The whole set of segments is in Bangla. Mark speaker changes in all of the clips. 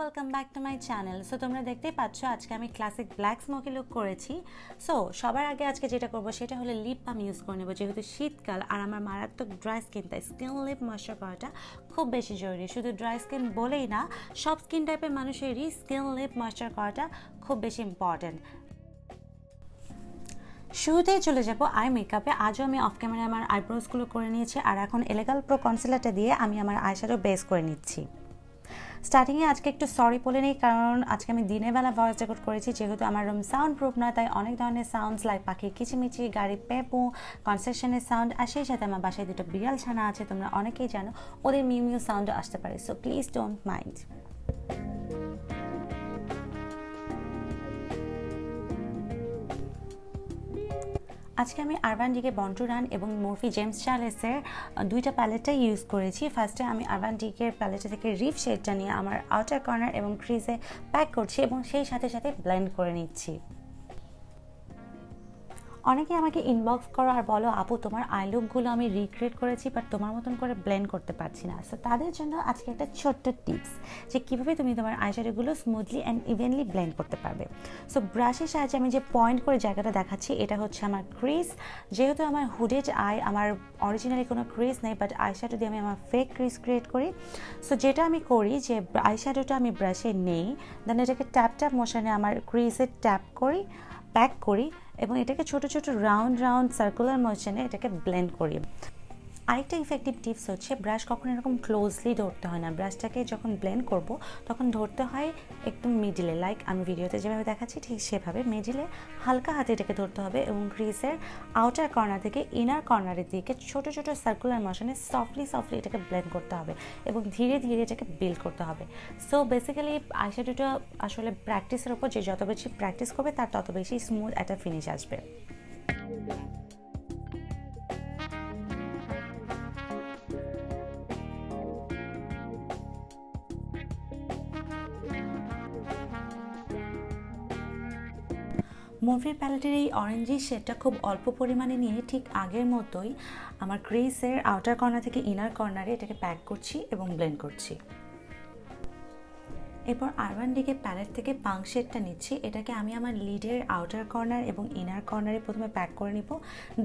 Speaker 1: Welcome back to my channel. So তোমরা দেখতেই পাচ্ছ আজকে আমি ক্লাসিক ব্ল্যাক স্মোকি লুক করেছি। সো সবার আগে আজকে যেটা করবো সেটা হলো লিপ বাম ইউজ করে নেবো, যেহেতু শীতকাল আর আমার মারাত্মক ড্রাই স্কিন, তাই স্কিন লিপ ময়েশ্চার করাটা খুব বেশি জরুরি। শুধু ড্রাই স্কিন বলেই না, সব স্কিন টাইপের মানুষেরই স্কিন লিপ ময়েশ্চার করাটা খুব বেশি ইম্পর্টেন্ট। শুরুতেই চলে যাব আই মেকআপে। আজও আমি অফ ক্যামেরায় আমার আইব্রোজগুলো করে নিয়েছি, আর এখন এলেগাল প্রো কনসিলারটা দিয়ে আমি আমার আইশ্যাডো বেস করে নিচ্ছি। স্টার্টিংয়ে আজকে একটু সরি বলে নিই, কারণ আজকে আমি দিনের বেলা ভয়েস রেকর্ড করেছি, যেহেতু আমার রুম সাউন্ড প্রুফ না, তাই অনেক ধরনের সাউন্ডস লাইক পাখির কিচিমিচি, গাড়ি পেপু, কনস্ট্রাকশনের সাউন্ড, আর সেই সাথে আমার বাসায় দুটো বিড়াল ছানা আছে, তোমরা অনেকেই জানো, ওদের মিউ মিউ সাউন্ডও আসতে পারে। So please don't mind. আজকে আমি Urban Decay Born to Run এবং মরফি জেমস চার্লসের দুইটা প্যালেটটাই ইউজ করেছি। ফার্স্টে আমি আরবান ডিকের প্যালেটটা থেকে রিফ শেডটা নিয়ে আমার আউটার কর্নার এবং ক্রিজে প্যাক করছি এবং সেই সাথে সাথে ব্লেন্ড করে নিচ্ছি। অনেকে আমাকে ইনবক্স করো আর বলো, আপু তোমার আই লুকগুলো আমি রিক্রিয়েট করেছি, বাট তোমার মতন করে ব্লেন্ড করতে পারছি না। সো তাদের জন্য আজকে একটা ছোট্ট টিপস, যে কীভাবে তুমি তোমার আইশ্যাডোগুলো স্মুথলি অ্যান্ড ইভেনলি ব্লেন্ড করতে পারবে। সো ব্রাশের সাহায্যে আমি যে পয়েন্ট করে জায়গাটা দেখাচ্ছি, এটা হচ্ছে আমার ক্রিজ। যেহেতু আমার হুডেড আই, আমার অরিজিনালি কোনো ক্রিজ নেই, বাট আইশ্যাডো দিয়ে আমি আমার ফেক ক্রিজ ক্রিয়েট করি। সো যেটা আমি করি, যে আইশ্যাডোটা আমি ব্রাশে নেই, দেন এটাকে ট্যাপ ট্যাপ মোশনে আমার ক্রিজে ট্যাপ করি, প্যাক করি এবং এটাকে ছোট ছোট রাউন্ড রাউন্ড সার্কুলার মোশনে এটাকে ব্লেন্ড করি। আরেকটা ইফেক্টিভ টিপস হচ্ছে, ব্রাশ কখনো এরকম ক্লোজলি ধরতে হয় না। ব্রাশটাকে যখন ব্লেন্ড করব তখন ধরতে হয় একদম মিডিলে, লাইক আমি ভিডিওতে যেভাবে দেখাচ্ছি ঠিক সেভাবে মিডিলে হালকা হাতে এটাকে ধরতে হবে এবং ক্রিজের আউটার কর্নার থেকে ইনার কর্নারের দিকে ছোট ছোট সার্কুলার মোশনে সফটলি এটাকে ব্লেন্ড করতে হবে এবং ধীরে ধীরে এটাকে বিল্ড করতে হবে। সো বেসিক্যালি আইশ্যাডোটা আসলে প্র্যাকটিসের ওপর, যে যত বেশি প্র্যাকটিস করবে তার তত বেশি স্মুথ একটা ফিনিশ আসবে। মরফির প্যালেটের এই অরেঞ্জি শেডটা খুব অল্প পরিমাণে নিয়ে ঠিক আগের মতোই আমার ক্রিজের আউটার কর্নার থেকে ইনার কর্নারে এটাকে প্যাক করছি এবং ব্লেন্ড করছি। এরপর আরবান ডিকে প্যালেট থেকে পাং শেডটা নিচ্ছি, এটাকে আমি আমার লিডের আউটার কর্নার এবং ইনার কর্নারে প্রথমে প্যাক করে নিব।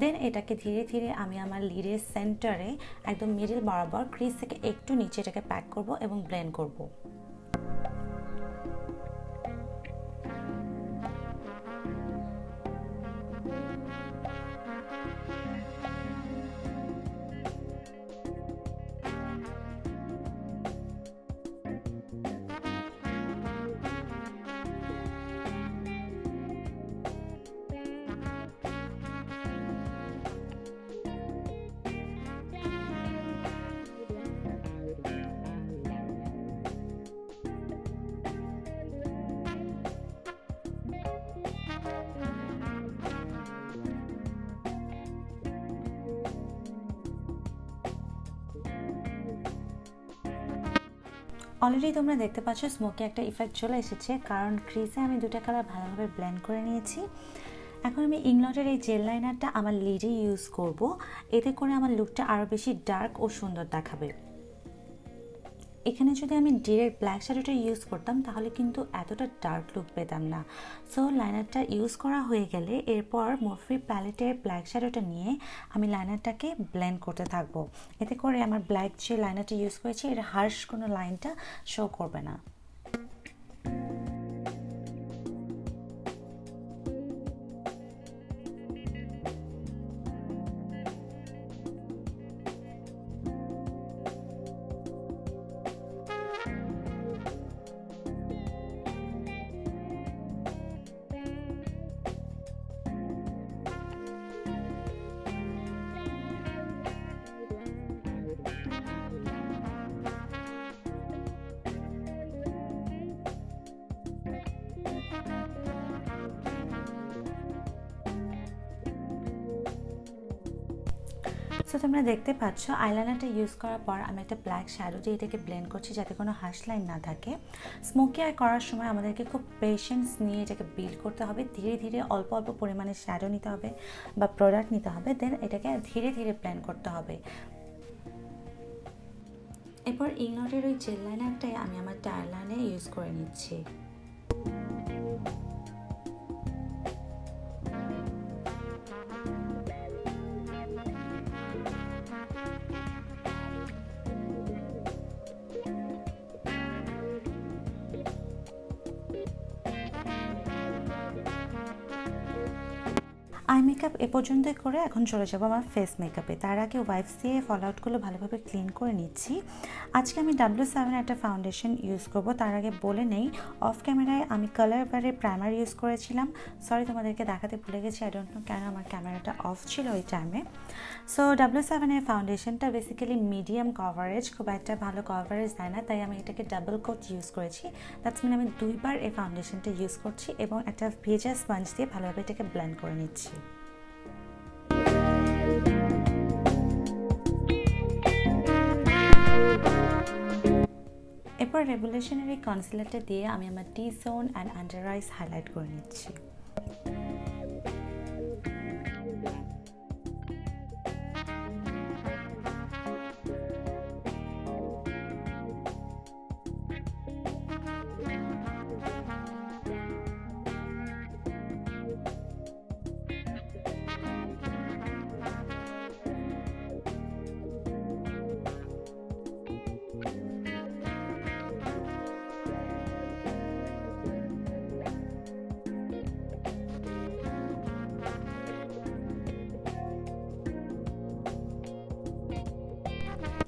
Speaker 1: দেন এটাকে ধীরে ধীরে আমি আমার লিডের সেন্টারে একদম মিডল বরাবর ক্রিজ থেকে একটু নিচে এটাকে প্যাক করব এবং ব্লেন্ড করব। অলরেডি তোমরা দেখতে পাচ্ছ স্মোকি একটা ইফেক্ট চলে এসেছে, কারণ ক্রিজে আমি দুটো কালার ভালোভাবে ব্লেন্ড করে নিয়েছি। এখন আমি ইংলটের এই জেল লাইনারটা আমার লিডে ইউজ করব, এতে করে আমার লুকটা আরও বেশি ডার্ক ও সুন্দর দেখাবে। এখানে যদি আমি ডিরেক্ট ব্ল্যাক শ্যাডোটা ইউজ করতাম তাহলে কিন্তু এতটা ডার্ক লুক পেতাম না। সো লাইনারটা ইউজ করা হয়ে গেলে এরপর মরফি প্যালেটের ব্ল্যাক শ্যাডোটা নিয়ে আমি লাইনারটাকে ব্লেন্ড করতে থাকবো। এতে করে আমার ব্ল্যাক যে লাইনারটা ইউজ করেছি এর হার্শ কোনো লাইনটা শো করবে না। সো তোমরা দেখতে পাচ্ছ আইলাইনারটা ইউজ করার পর আমি একটা ব্ল্যাক শ্যাডো দিয়ে এটাকে ব্লেন্ড করছি, যাতে কোনো হার্শ লাইন না থাকে। স্মোকি আই করার সময় আমাদেরকে খুব পেশেন্স নিয়ে এটাকে বিল্ড করতে হবে, ধীরে ধীরে অল্প অল্প পরিমাণে শ্যাডো নিতে হবে বা প্রোডাক্ট নিতে হবে, দেন এটাকে ধীরে ধীরে ব্লেন্ড করতে হবে। এরপর ইগনোটের ওই জেল লাইনারটাই আমি আমার টায়ার লাইনে ইউজ করে নিচ্ছি। আই মেকআপ এ পর্যন্তই করে এখন চলে যাবো আমার ফেস মেকআপে। তার আগে ওয়াইপস দিয়ে ফল আউটগুলো ভালোভাবে ক্লিন করে নিচ্ছি। আজকে আমি W7 একটা ফাউন্ডেশন ইউজ করব। তার আগে বলে নেই, অফ ক্যামেরায় আমি কালার বারের প্রাইমার ইউজ করেছিলাম। সরি, তোমাদেরকে দেখাতে ভুলে গেছি, আই ডোন্ট নো কেন আমার ক্যামেরাটা অফ ছিল ওই টাইমে। সো W7 এর ফাউন্ডেশনটা বেসিক্যালি মিডিয়াম কভারেজ, খুব একটা ভালো কভারেজ দেয় না, তাই আমি এটাকে ডাবল কোট ইউজ করেছি। দ্যাটস মিন আমি 2বার এই ফাউন্ডেশনটা ইউজ করছি এবং একটা ভেজা স্পঞ্জ দিয়ে ভালোভাবে এটাকে ব্লেন্ড করে নিচ্ছি। এরপর রেভুলেশনের এই কনসিলারটা দিয়ে আমি আমার T zone and under eyes highlight করে নিচ্ছি।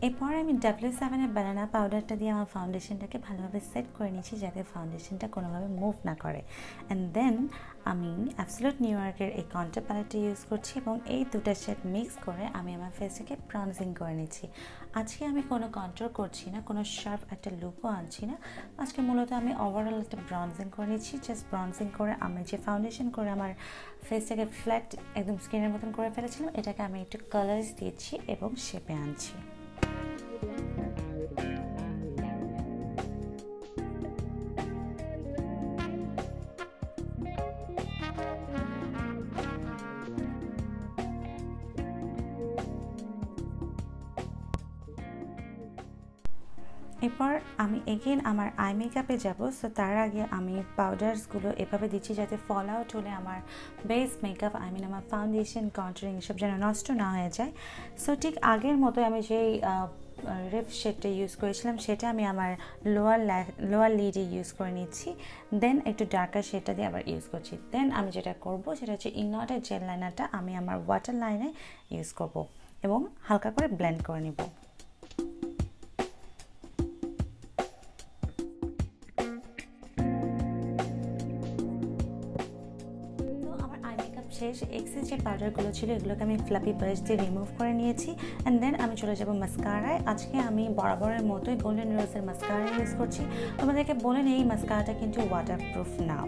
Speaker 1: এরপর আমি W7 এর বানানা পাউডারটা দিয়ে আমার ফাউন্ডেশনটাকে ভালোভাবে সেট করে নিচ্ছি, যাতে ফাউন্ডেশনটা কোনোভাবে মুভ না করে। অ্যান্ড দেন আমি অ্যাবসলিউট নিউ ইয়র্কের এই কন্ট্রা প্যালেটটা ইউজ করছি এবং এই দুটা শেড মিক্স করে আমি আমার ফেসটাকে ব্রনজিং করে নিচ্ছি। আজকে আমি কোনো কন্ট্রোল করছি না, কোনো শার্প একটা লুকও আনছি না। আজকে মূলত আমি ওভারঅল একটা ব্রনজিং করে নিচ্ছি। জাস্ট ব্রনজিং করে আমি যে ফাউন্ডেশন করে আমার ফেসটাকে ফ্ল্যাট একদম স্কিনের মতন করে ফেলেছিলাম, এটাকে আমি একটু কালার্স দিচ্ছি এবং শেপে আনছি। এরপর আমি এগেন আমার আই মেকআপে যাব। সো তার আগে আমি পাউডার্সগুলো এভাবে দিচ্ছি যাতে ফল আউট হলে আমার বেস মেকআপ, আই মিন আমার ফাউন্ডেশন, কন্ট্যুরিং এসব যেন নষ্ট না হয়ে যায়। সো ঠিক আগের মতো আমি যেই রেফ শেডটা ইউজ করেছিলাম সেটা আমি আমার লোয়ার লিডে ইউজ করে নিচ্ছি। দেন একটু ডার্কার শেডটা দিয়ে আবার ইউজ করছি। দেন আমি যেটা করব সেটা হচ্ছে ইগনোটের জেল লাইনারটা আমি আমার ওয়াটার লাইনে ইউজ করব এবং হালকা করে ব্লেন্ড করে নিব। শেষ এক্সেস যে পাউডারগুলো ছিল এগুলোকে আমি ফ্লাপি ব্রাশ দিয়ে রিমুভ করে নিয়েছি। অ্যান্ড দেন আমি চলে যাব মাস্কারায়। আজকে আমি বরাবরের মতোই গোল্ডেন রোজের মাস্কারা ইউজ করছি। তোমাদেরকে বলে নেই, এই মাস্কারাটা কিন্তু ওয়াটারপ্রুফ না।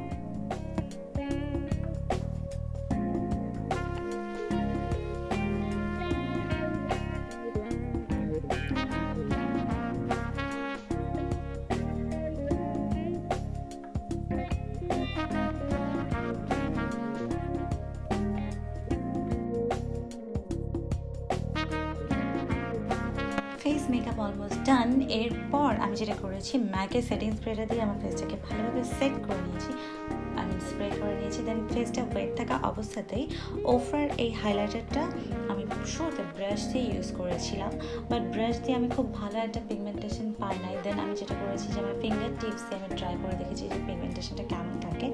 Speaker 1: Face makeup almost done. এরপর আমি যেটা করেছি, ম্যাকের সেটিং স্প্রেটা দিয়ে আমার ফেসটাকে ভালোভাবে সেট করে নিয়েছি, আমি স্প্রে করে নিয়েছি। দেন ফেসটা ওয়েট থাকা অবস্থাতেই ওফরার এই হাইলাইটারটা আমি শুরুতে ব্রাশ দিয়ে ইউজ করেছিলাম, বাট ব্রাশ দিয়ে আমি খুব ভালো একটা পিগমেন্টেশন পাই নাই। দেন আমি যেটা করেছি যে আমার ফিঙ্গার টিপস দিয়ে আমি ট্রাই করে দেখেছি যে পিগমেন্টেশনটা কেমন থাকে।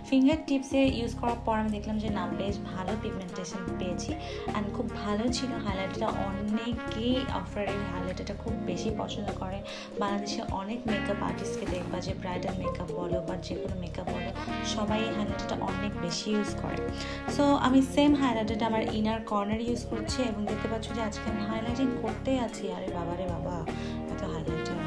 Speaker 1: ফিঙ্গার টিপসে ইউজ করার পর আমি দেখলাম যে না, বেশ ভালো পিগমেন্টেশন পেয়েছি অ্যান্ড খুব ভালো ছিল হাইলাইটারটা। অনেকেই ওফরার এই হাইলাইটারটা খুব বেশি পছন্দ করে। বাংলাদেশে অনেক মেকআপ আর্টিস্টকে দেখবা যে ব্রাইডাল মেকআপ বলো বা যে কোনো মেকআপ বলো, সবাই এই হাইলাইটারটা অনেক বেশি ইউজ করে। সো আমি সেম হাইলাইটারটা আমার ইনার কর্নার ইউজ করছি এবং দেখতে পাচ্ছ যে আজকে আমি হাইলাইটিং করতেই আছি। আরে বাবা রে বাবা, এত হাইলাইটার।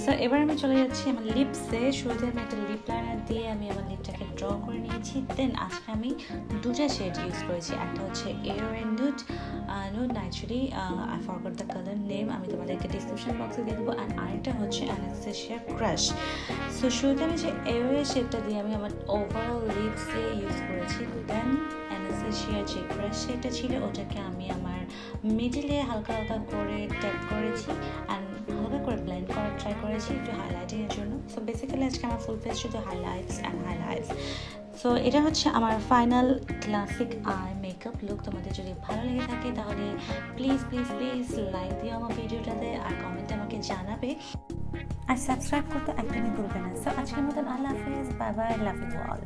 Speaker 1: সো এবার আমি চলে যাচ্ছি আমার লিপসে। শুরুতে আমি একটা লিপ লাইনার দিয়ে আমি আমার লিপটাকে ড্র করে নিয়েছি। দেন আজকে আমি দুটা শেড ইউজ করেছি। একটা হচ্ছে air and nude naturally, I forgot the colour name, আমি তোমাদেরকে ডিসক্রিপশন বক্সে দিয়ে দেবো। অ্যান্ড আরেকটা হচ্ছে অ্যানাস্টেশিয়া ক্রাশ। সো শুরুতে আমি যে এয়ার শেডটা দিয়ে আমি আমার ওভারঅল লিপসে ইউজ করেছি। দেন রোজেশিয়ার যে ব্রাশ সেটা ছিল ওটাকে আমি আমার মিডিলে হালকা হালকা করে ট্যাপ করেছি অ্যান্ড হালকা করে ব্লেন্ড করার ট্রাই করেছি একটু হাইলাইটিংয়ের জন্য। সো বেসিক্যালি আজকে আমার ফুল ফেস শুধু হাইলাইটস। সো এটা হচ্ছে আমার final classic eye makeup look. তোমাদের যদি ভালো লেগে থাকে তাহলে প্লিজ লাইক দিও আমার ভিডিওটাতে আর কমেন্টে আমাকে জানাবে আর সাবস্ক্রাইব করতে একদমই ভুলবে না। সো আজকের মতন আল্লাহ হাফেজ, bye bye, love you all.